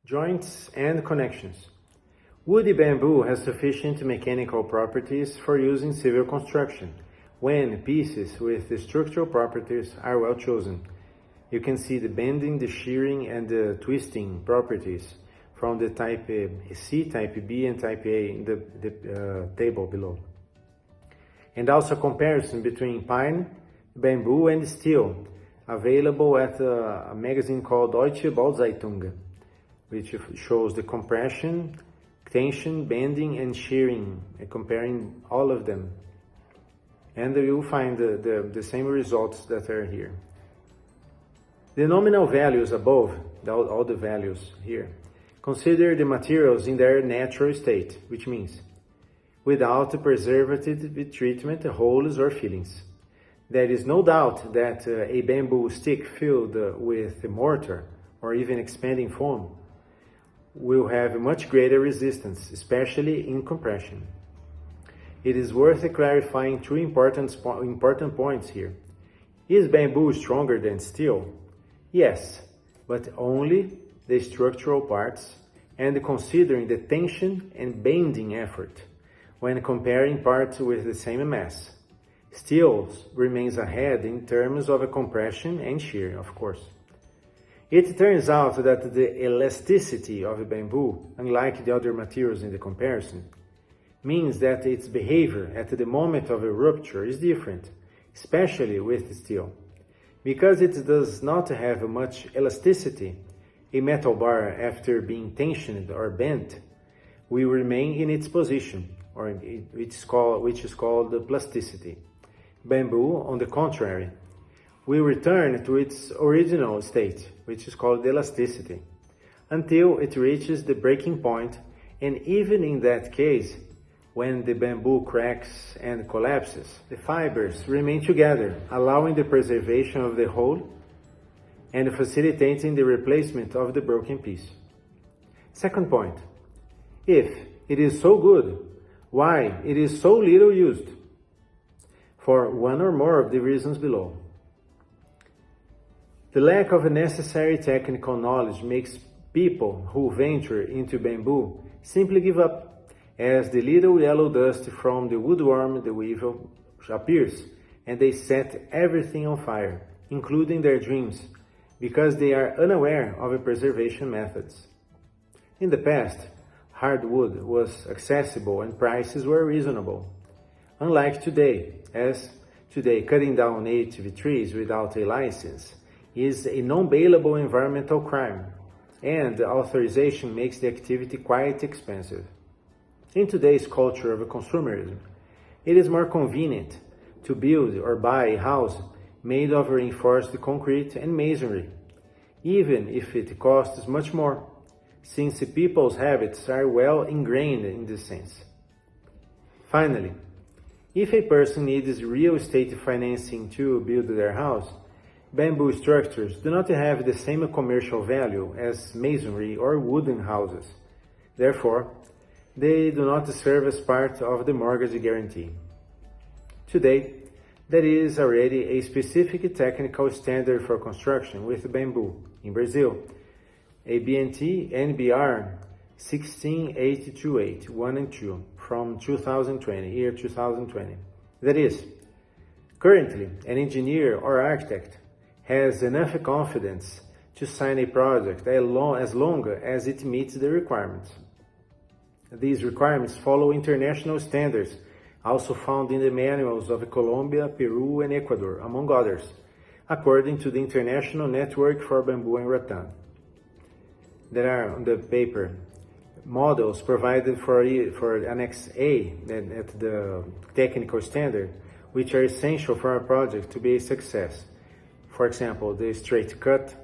Joints and connections. Woody bamboo has sufficient mechanical properties for use in civil construction, when pieces with the structural properties are well chosen. You can see the bending, the shearing, and the twisting properties from the type C, type B, and type A in the table below. And also comparison between pine, bamboo, and steel, available at a magazine called Deutsche Bauzeitung, which shows the compression, tension, bending, and shearing, comparing all of them. And you'll find the same results that are here. The nominal values above, all the values here, consider the materials in their natural state, which means without preservative treatment, holes, or fillings. There is no doubt that a bamboo stick filled with mortar or even expanding foam will have much greater resistance, especially in compression. It is worth clarifying two important points here. Is bamboo stronger than steel? Yes, but only the structural parts and considering the tension and bending effort when comparing parts with the same mass. Steel remains ahead in terms of compression and shear, of course. It turns out that the elasticity of bamboo, unlike the other materials in the comparison, means that its behavior at the moment of a rupture is different, especially with steel. Because it does not have much elasticity, a metal bar, after being tensioned or bent, will remain in its position, or which is called plasticity. Bamboo, on the contrary, will return to its original state, which is called elasticity, until it reaches the breaking point, and even in that case, when the bamboo cracks and collapses, the fibers remain together, allowing the preservation of the whole and facilitating the replacement of the broken piece. Second point, if it is so good, why it is so little used? For one or more of the reasons below. The lack of necessary technical knowledge makes people who venture into bamboo simply give up, as the little yellow dust from the woodworm, the weevil, appears, and they set everything on fire, including their dreams, because they are unaware of preservation methods. In the past, hardwood was accessible and prices were reasonable. Unlike today, as today cutting down native trees without a license is a non-bailable environmental crime, and the authorization makes the activity quite expensive. In today's culture of consumerism, it is more convenient to build or buy a house made of reinforced concrete and masonry, even if it costs much more, since people's habits are well ingrained in this sense. Finally, if a person needs real estate financing to build their house, bamboo structures do not have the same commercial value as masonry or wooden houses. Therefore, they do not serve as part of the mortgage guarantee. Today, there is already a specific technical standard for construction with bamboo in Brazil, a BNT NBR 16828, 1 and 2, from 2020, year 2020. That is, currently, an engineer or architect has enough confidence to sign a project as long as it meets the requirements. These requirements follow international standards, also found in the manuals of Colombia, Peru, and Ecuador, among others, according to the International Network for Bamboo and Rattan. There are, on the paper, models provided for Annex A at the technical standard, which are essential for a project to be a success. For example, the straight cut,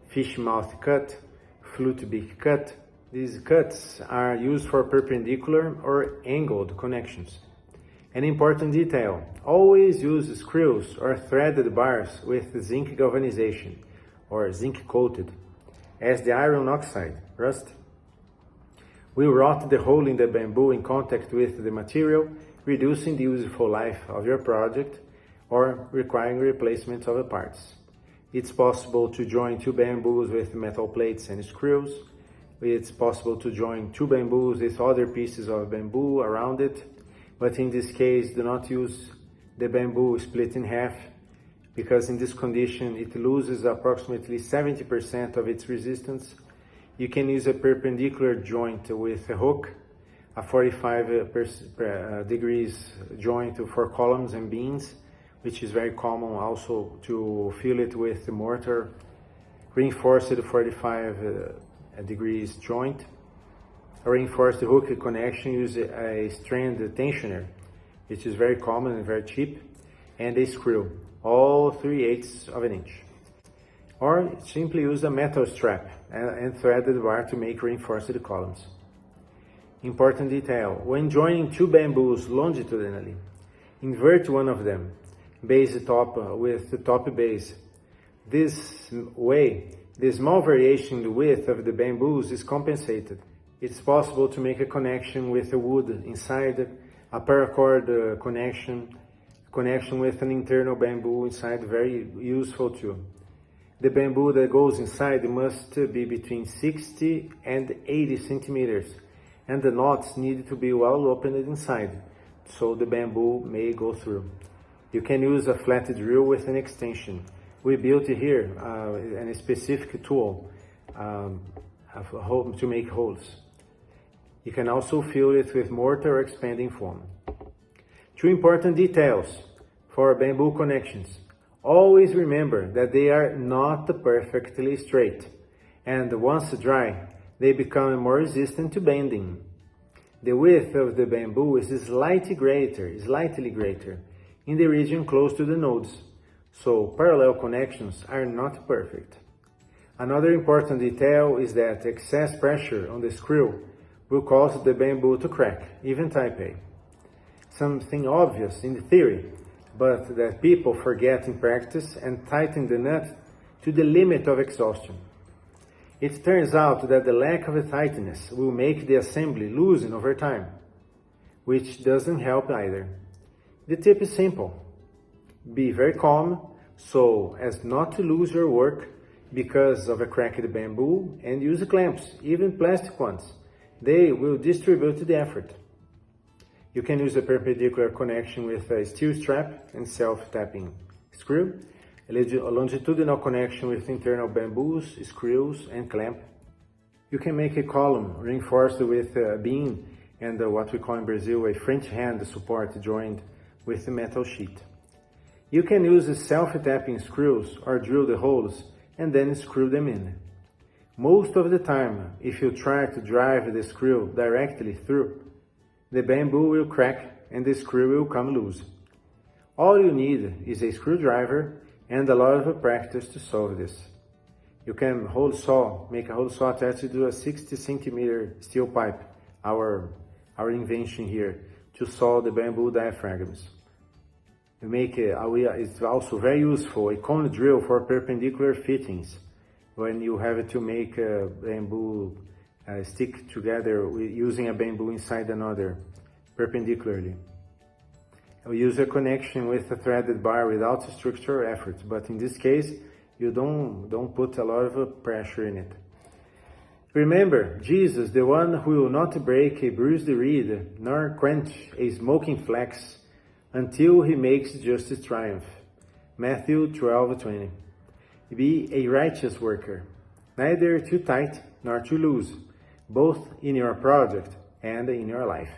fish mouth cut, flute beak cut. These cuts are used for perpendicular or angled connections. An important detail, always use screws or threaded bars with zinc galvanization or zinc coated, as the iron oxide, rust, will rot the hole in the bamboo in contact with the material, reducing the useful life of your project or requiring replacement of the parts. It's possible to join two bamboos with metal plates and screws, It's possible to join two bamboos with other pieces of bamboo around it, but in this case, do not use the bamboo split in half, because in this condition, it loses approximately 70% of its resistance. You can use a perpendicular joint with a hook, a 45 degrees joint for columns and beams, which is very common also to fill it with the mortar. Reinforced 45 degrees joint. A reinforced hook connection use a strand tensioner, which is very common and very cheap, and a screw, all 3/8 of an inch. Or simply use a metal strap and threaded bar to make reinforced columns. Important detail: when joining two bamboos longitudinally, invert one of them, base top with the top base. This way, the small variation in the width of the bamboos is compensated. It's possible to make a connection with the wood inside, a paracord connection with an internal bamboo inside, very useful too. The bamboo that goes inside must be between 60 and 80 centimeters, and the knots need to be well opened inside, so the bamboo may go through. You can use a flat drill with an extension. We built here a specific tool to make holes. You can also fill it with mortar or expanding foam. Two important details for bamboo connections. Always remember that they are not perfectly straight, and once dry, they become more resistant to bending. The width of the bamboo is slightly greater in the region close to the nodes, so parallel connections are not perfect. Another important detail is that excess pressure on the screw will cause the bamboo to crack, even type A. Something obvious in theory, but that people forget in practice and tighten the nut to the limit of exhaustion. It turns out that the lack of tightness will make the assembly loosen over time, which doesn't help either. The tip is simple. Be very calm so as not to lose your work because of a cracked bamboo, and use clamps, even plastic ones. They will distribute the effort. You can use a perpendicular connection with a steel strap and self-tapping screw, a longitudinal connection with internal bamboos, screws, and clamp. You can make a column reinforced with a beam and what we call in Brazil a French hand support joined with a metal sheet. You can use self-tapping screws or drill the holes and then screw them in. Most of the time, if you try to drive the screw directly through, the bamboo will crack and the screw will come loose. All you need is a screwdriver and a lot of practice to solve this. You can make a hole saw attached to a 60 centimeter steel pipe, our invention here, to saw the bamboo diaphragms. It's also very useful, a cone drill for perpendicular fittings, when you have to make a bamboo stick together using a bamboo inside another perpendicularly. We use a connection with a threaded bar without structural effort, but in this case, you don't put a lot of pressure in it. Remember, Jesus, the one who will not break a bruised reed, nor quench a smoking flax, until he makes justice triumph. Matthew 12:20. Be a righteous worker, neither too tight nor too loose, both in your project and in your life.